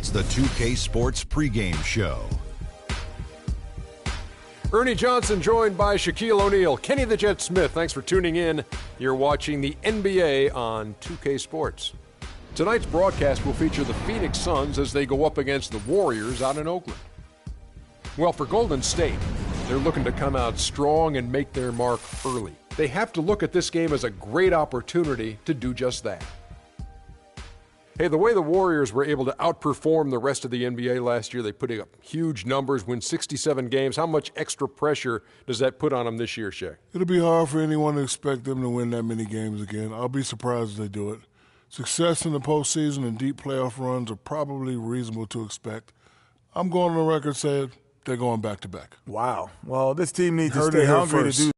It's the 2K Sports pregame show. Ernie Johnson joined by Shaquille O'Neal. Kenny the Jet Smith, thanks for tuning in. You're watching the NBA on 2K Sports. Tonight's broadcast will feature the Phoenix Suns as they go up against the Warriors out in Oakland. Well, for Golden State, they're looking to come out strong and make their mark early. They have to look at this game as a great opportunity to do just that. Hey, the way the Warriors were able to outperform the rest of the NBA last year, they put up huge numbers, win 67 games. How much extra pressure does that put on them this year, Shaq? It'll be hard for anyone to expect them to win that many games again. I'll be surprised if they do it. Success in the postseason and deep playoff runs are probably reasonable to expect. I'm going on the record saying they're going back-to-back. Wow. Well, this team needs to stay hungry to do.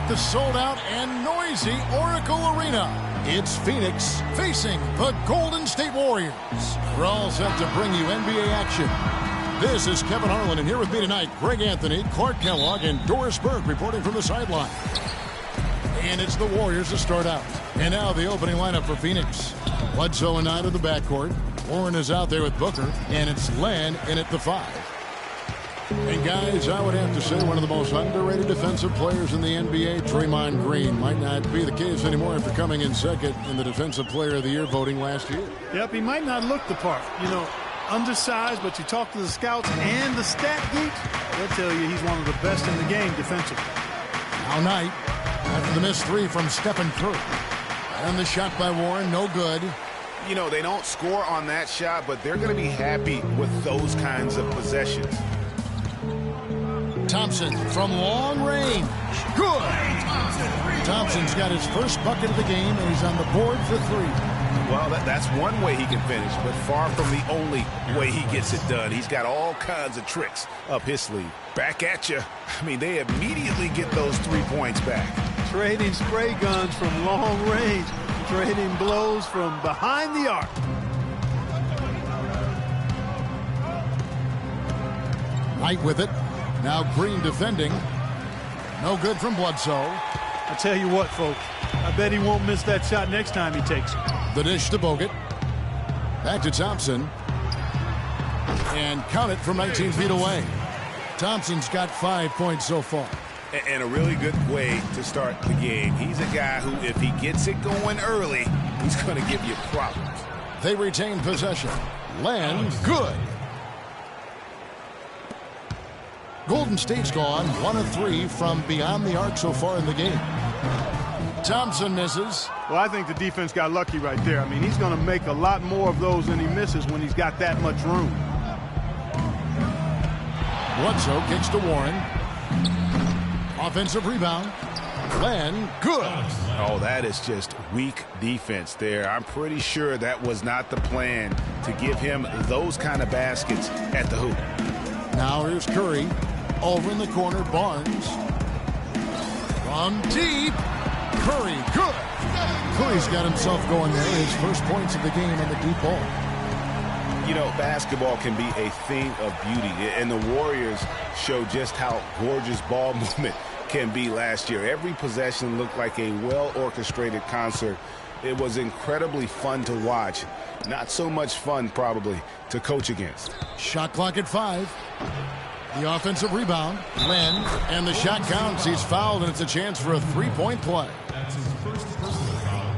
The sold-out and noisy Oracle Arena. It's Phoenix facing the Golden State Warriors. We're all set to bring you NBA action. This is Kevin Harlan, and here with me tonight, Greg Anthony, Clark Kellogg, and Doris Burke reporting from the sideline. And it's the Warriors to start out. And now the opening lineup for Phoenix. Bledsoe and Knight of the backcourt. Warren is out there with Booker, and it's Len in at the 5. And guys, I would have to say one of the most underrated defensive players in the NBA, Draymond Green, might not be the case anymore after coming in second in the Defensive Player of the Year voting last year. Yep, he might not look the part. You know, undersized, but you talk to the scouts and the stat geeks, they'll tell you he's one of the best in the game defensively. Now Knight, after the missed three from Stephen Curry. And the shot by Warren, no good. You know, they don't score on that shot, but they're going to be happy with those kinds of possessions. Thompson from long range. Good. Thompson's got his first bucket of the game, and he's on the board for 3. Well, that's one way he can finish, but far from the only way he gets it done. He's got all kinds of tricks up his sleeve. Back at you. I mean, they immediately get those 3 points back. Trading spray guns from long range. Trading blows from behind the arc. Knight with it. Now Green defending. No good from Bledsoe. I tell you what, folks. I bet he won't miss that shot next time he takes it. The dish to Bogut. Back to Thompson. And count it from 19 feet away. Thompson's got 5 points so far. And a really good way to start the game. He's a guy who, if he gets it going early, he's going to give you problems. They retain possession. Len, good. Golden State's gone 1 of 3 from beyond the arc so far in the game. Thompson misses. Well, I think the defense got lucky right there. I mean, he's going to make a lot more of those than he misses when he's got that much room. Bledsoe kicks to Warren. Offensive rebound. Len, good. Oh, that is just weak defense there. I'm pretty sure that was not the plan to give him those kind of baskets at the hoop. Now here's Curry. Over in the corner, Barnes. From deep. Curry, good. Curry's got himself going there. His first points of the game on the deep ball. You know, basketball can be a thing of beauty, and the Warriors show just how gorgeous ball movement can be last year. Every possession looked like a well-orchestrated concert. It was incredibly fun to watch. Not so much fun, probably, to coach against. Shot clock at 5. The offensive rebound, Len, and the shot counts. He's fouled, and it's a chance for a 3-point play. That's his first personal foul.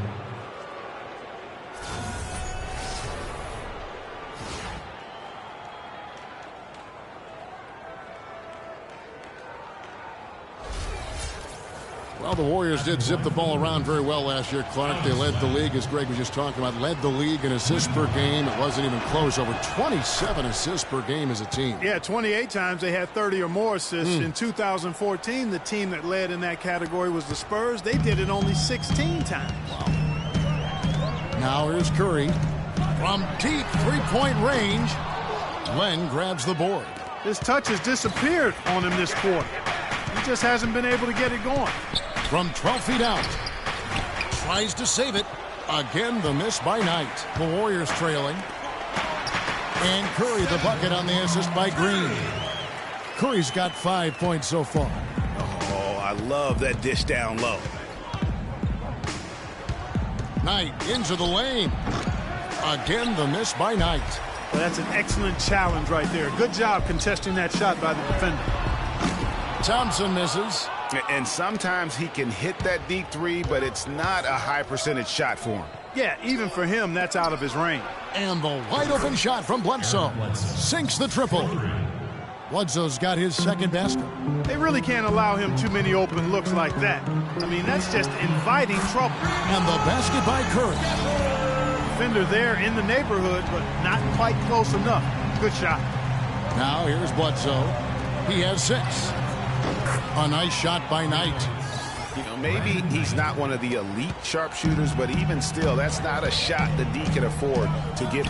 Well, the Warriors did zip the ball around very well last year, Clark. They led the league, as Greg was just talking about, led the league in assists per game. It wasn't even close. Over 27 assists per game as a team. Yeah, 28 times they had 30 or more assists. In 2014, the team that led in that category was the Spurs. They did it only 16 times. Wow. Now here's Curry. From deep three-point range, Len grabs the board. His touch has disappeared on him this quarter. He just hasn't been able to get it going. From 12 feet out. Tries to save it. Again, the miss by Knight. The Warriors trailing. And Curry the bucket on the assist by Green. Curry's got 5 points so far. Oh, I love that dish down low. Knight into the lane. Again, the miss by Knight. Well, that's an excellent challenge right there. Good job contesting that shot by the defender. Thompson misses. And sometimes he can hit that deep three, but it's not a high percentage shot for him. Yeah, even for him, that's out of his range. And the wide open shot from Bledsoe sinks the triple. Bledsoe's got his second basket. They really can't allow him too many open looks like that. I mean, that's just inviting trouble. And the basket by Curry. Defender there in the neighborhood, but not quite close enough. Good shot. Now here's Bledsoe. He has 6. A nice shot by Knight. You know, maybe he's not one of the elite sharpshooters, but even still, that's not a shot the D can afford to give.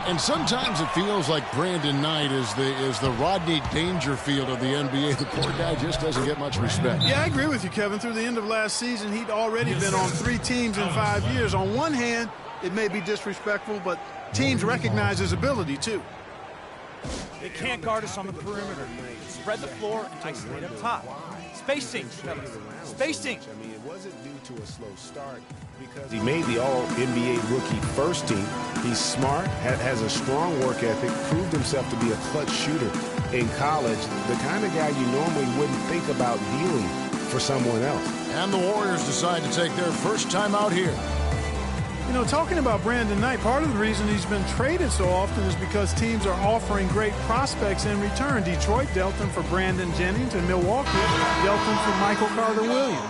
And sometimes it feels like Brandon Knight is the Rodney Dangerfield of the NBA. The poor guy just doesn't get much respect. Yeah, I agree with you, Kevin. Through the end of last season, he'd already been on 3 teams in 5 years. On one hand, it may be disrespectful, but teams recognize his ability, too. They can't guard us on the perimeter. Spread the floor and isolate up top. Spacing. Spacing. I mean, it wasn't due to a slow start because he made the All-NBA rookie first team. He's smart, has a strong work ethic, proved himself to be a clutch shooter in college, the kind of guy you normally wouldn't think about dealing for someone else. And the Warriors decide to take their first time out here. You know, talking about Brandon Knight, part of the reason he's been traded so often is because teams are offering great prospects in return. Detroit dealt him for Brandon Jennings, and Milwaukee dealt him for Michael Carter-Williams.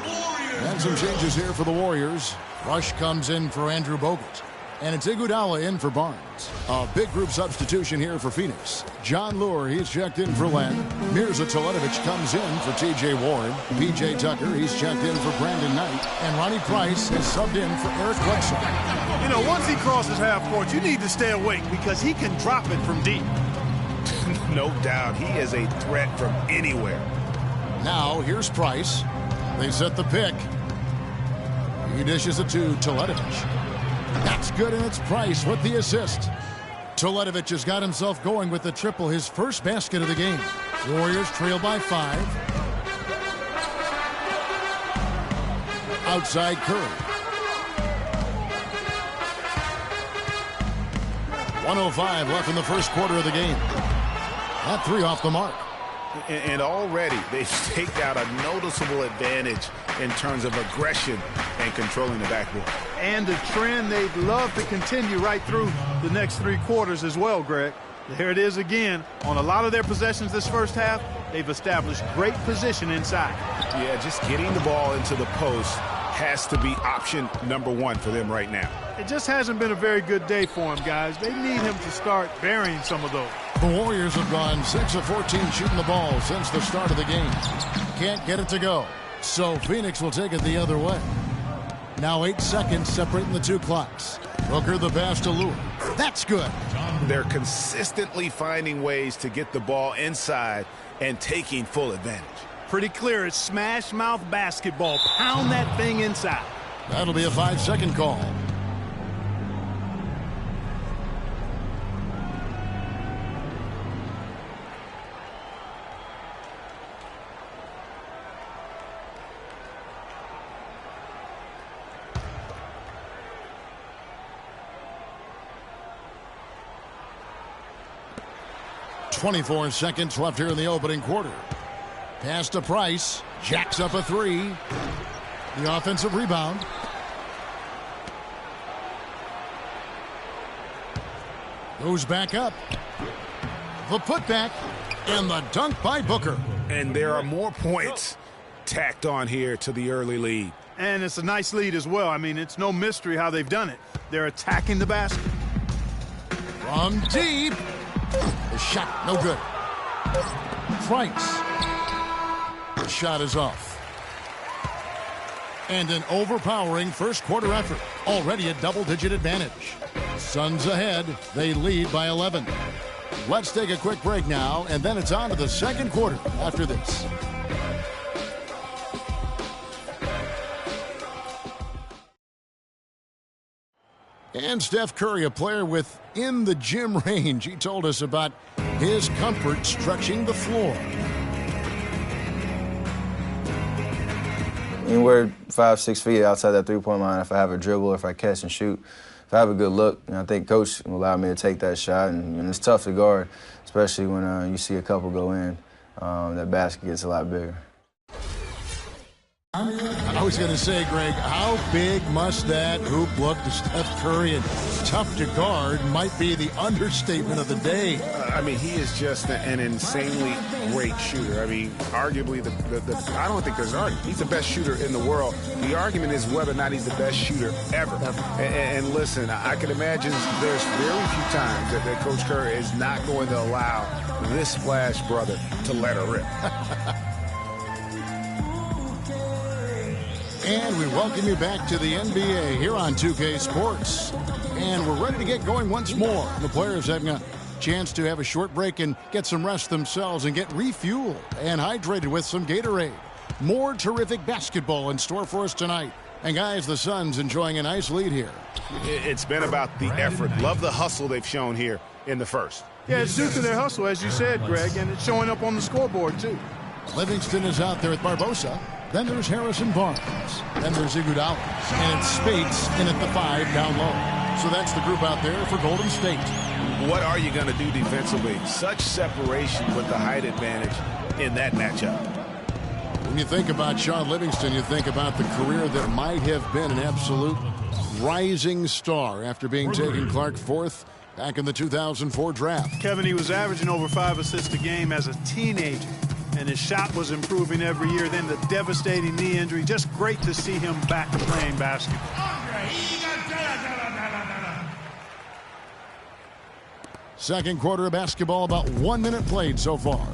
And some changes here for the Warriors. Rush comes in for Andrew Bogut. And it's Iguodala in for Barnes. A big group substitution here for Phoenix. John Lure, he's checked in for Len. Mirza Teletovic comes in for T.J. Warren. P.J. Tucker, he's checked in for Brandon Knight. And Ronnie Price has subbed in for Eric Bledsoe. You know, once he crosses half court, you need to stay awake because he can drop it from deep. No doubt, he is a threat from anywhere. Now, here's Price. They set the pick. He dishes it to Teletovic. That's good, and it's Price with the assist. Teletovic has got himself going with the triple, his first basket of the game. Warriors trail by 5. Outside Curry. 1:05 left in the first quarter of the game. That 3 off the mark. And already they've staked out a noticeable advantage in terms of aggression and controlling the backboard. And a trend they'd love to continue right through the next 3 quarters as well, Greg. There it is again. On a lot of their possessions this first half, they've established great position inside. Yeah, just getting the ball into the post has to be option number 1 for them right now. It just hasn't been a very good day for him, guys. They need him to start burying some of those. The Warriors have gone 6 of 14 shooting the ball since the start of the game. Can't get it to go. So Phoenix will take it the other way. Now 8 seconds separating the 2 clocks. Booker the pass to Lure. That's good. They're consistently finding ways to get the ball inside and taking full advantage. Pretty clear it's smash mouth basketball. Pound that thing inside. That'll be a 5-second call. .24 seconds left here in the opening quarter. Pass to Price. Jacks up a 3. The offensive rebound. Goes back up. The putback. And the dunk by Booker. And there are more points tacked on here to the early lead. And it's a nice lead as well. I mean, it's no mystery how they've done it. They're attacking the basket. From deep. The shot, no good. Price. The shot is off. And an overpowering first quarter effort. Already a double-digit advantage. Suns ahead. They lead by 11. Let's take a quick break now, and then it's on to the second quarter after this. And Steph Curry, a player within the gym range. He told us about his comfort stretching the floor. Anywhere 5-6 feet outside that three-point line, if I have a dribble, if I catch and shoot, if I have a good look, I think Coach will allow me to take that shot. And it's tough to guard, especially when you see a couple go in. That basket gets a lot bigger. I was going to say, Greg, how big must that hoop look to Steph Curry? And tough to guard might be the understatement of the day. I mean, he is just an insanely great shooter. I mean, arguably, I don't think there's an argument. He's the best shooter in the world. The argument is whether or not he's the best shooter ever. And listen, I can imagine there's very few times that Coach Curry is not going to allow this Splash brother to let her rip. And we welcome you back to the NBA here on 2K Sports. And we're ready to get going once more. The players having a chance to have a short break and get some rest themselves and get refueled and hydrated with some Gatorade. More terrific basketball in store for us tonight. And guys, the Suns enjoying a nice lead here. It's been about the effort. Love the hustle they've shown here in the first. Yeah, it's due to their hustle, as you said, Greg, and it's showing up on the scoreboard, too. Livingston is out there with Barbosa. Then there's Harrison Barnes. Then there's Iguodala. And it's Spates in at the 5 down low. So that's the group out there for Golden State. What are you going to do defensively? Such separation with the height advantage in that matchup. When you think about Sean Livingston, you think about the career that might have been an absolute rising star after being taken Clark fourth back in the 2004 draft. Kevin, he was averaging over 5 assists a game as a teenager. And his shot was improving every year. Then the devastating knee injury. Just great to see him back to playing basketball. Second quarter of basketball, about 1 minute played so far.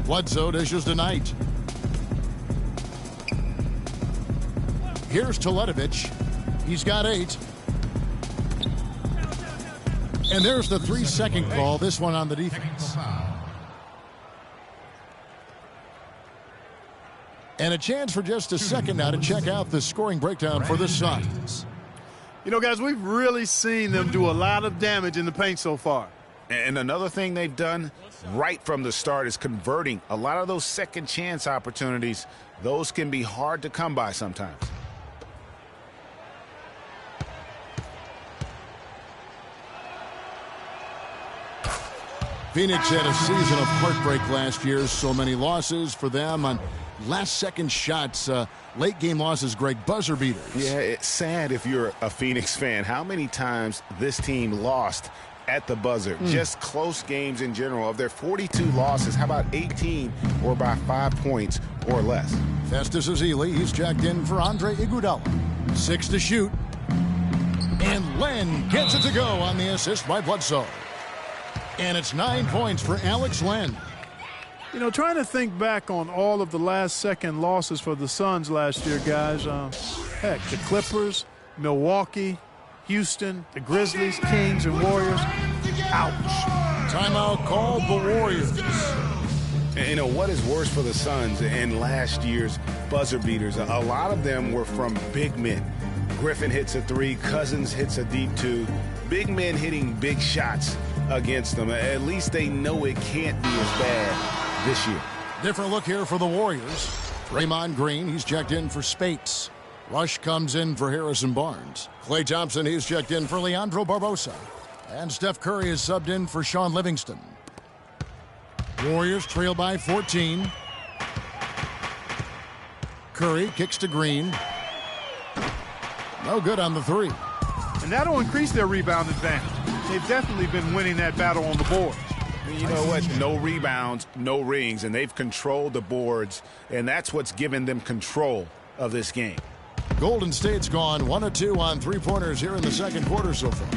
Bledsoe dishes tonight. Here's Teletovic. He's got 8. And there's the 3-second call, this one on the defense. And a chance for just a second now to check out the scoring breakdown for the Suns. You know, guys, we've really seen them do a lot of damage in the paint so far. And another thing they've done right from the start is converting a lot of those second chance opportunities. Those can be hard to come by sometimes. Phoenix had a season of heartbreak last year. So many losses for them on last-second shots. Late-game losses, Greg, buzzer beaters. Yeah, it's sad if you're a Phoenix fan. How many times this team lost at the buzzer? Just close games in general. Of their 42 losses, how about 18 or by 5 points or less? Festus Ezeli, he's checked in for Andre Iguodala. 6 to shoot. And Len gets it to go on the assist by Bledsoe. And it's 9 points for Alex Len. You know, trying to think back on all of the last-second losses for the Suns last year, guys. Heck, the Clippers, Milwaukee, Houston, the Grizzlies, Kings, and Warriors. Ouch. Timeout called the Warriors. And, you know, what is worse for the Suns in last year's buzzer beaters? A lot of them were from big men. Griffin hits a 3, Cousins hits a deep 2. Big men hitting big shots against them. At least they know it can't be as bad this year. Different look here for the Warriors. Draymond Green, he's checked in for Spates. Rush comes in for Harrison Barnes. Klay Thompson, he's checked in for Leandro Barbosa. And Steph Curry is subbed in for Sean Livingston. Warriors trail by 14. Curry kicks to Green. No good on the 3. And that'll increase their rebound advantage. They've definitely been winning that battle on the boards. You know what? No rebounds, no rings, and they've controlled the boards, and that's what's given them control of this game. Golden State's gone 1 of 2 on 3-pointers here in the second quarter so far.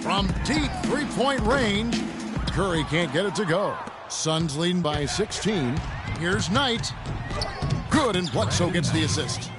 From deep 3-point range, Curry can't get it to go. Suns leading by 16. Here's Knight. Good, and Bledsoe gets the assist.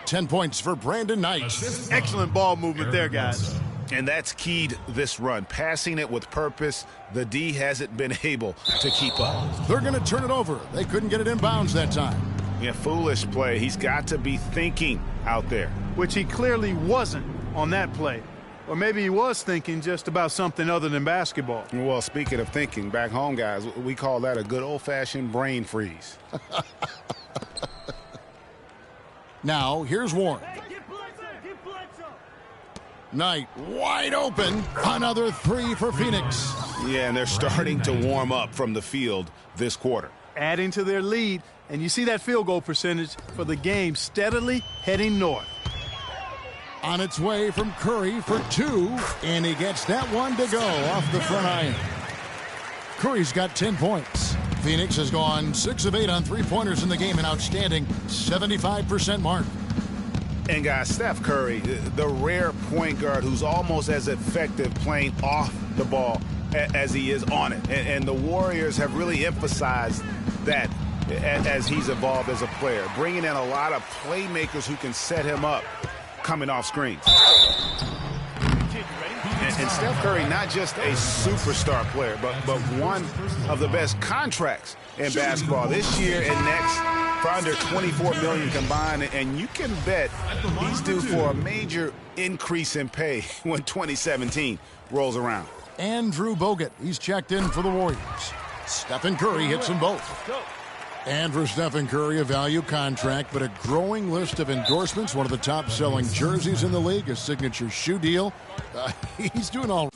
10 points for Brandon Knight. Excellent ball movement there, guys. And that's keyed this run. Passing it with purpose. The D hasn't been able to keep up. They're going to turn it over. They couldn't get it in bounds that time. Yeah, foolish play. He's got to be thinking out there. Which he clearly wasn't on that play. Or maybe he was thinking just about something other than basketball. Well, speaking of thinking, back home, guys, we call that a good old-fashioned brain freeze. Now, here's Warren. Knight wide open. Another three for Phoenix. Yeah, and they're starting to warm up from the field this quarter. Adding to their lead, and you see that field goal percentage for the game steadily heading north. On its way from Curry for two, and he gets that one to go off the front iron. Curry's got 10 points. Phoenix has gone 6 of 8 on three-pointers in the game, an outstanding 75% mark. And guys, Steph Curry, the rare point guard who's almost as effective playing off the ball as he is on it. And the Warriors have really emphasized that as he's evolved as a player, bringing in a lot of playmakers who can set him up coming off screens. And Steph Curry, not just a superstar player, but one of the best contracts in basketball this year and next for under $24 million combined. And you can bet he's due for a major increase in pay when 2017 rolls around. Andrew Bogut, he's checked in for the Warriors. Stephen Curry hits them both. And for Stephen Curry, a value contract, but a growing list of endorsements. One of the top-selling jerseys in the league, a signature shoe deal. He's doing all right.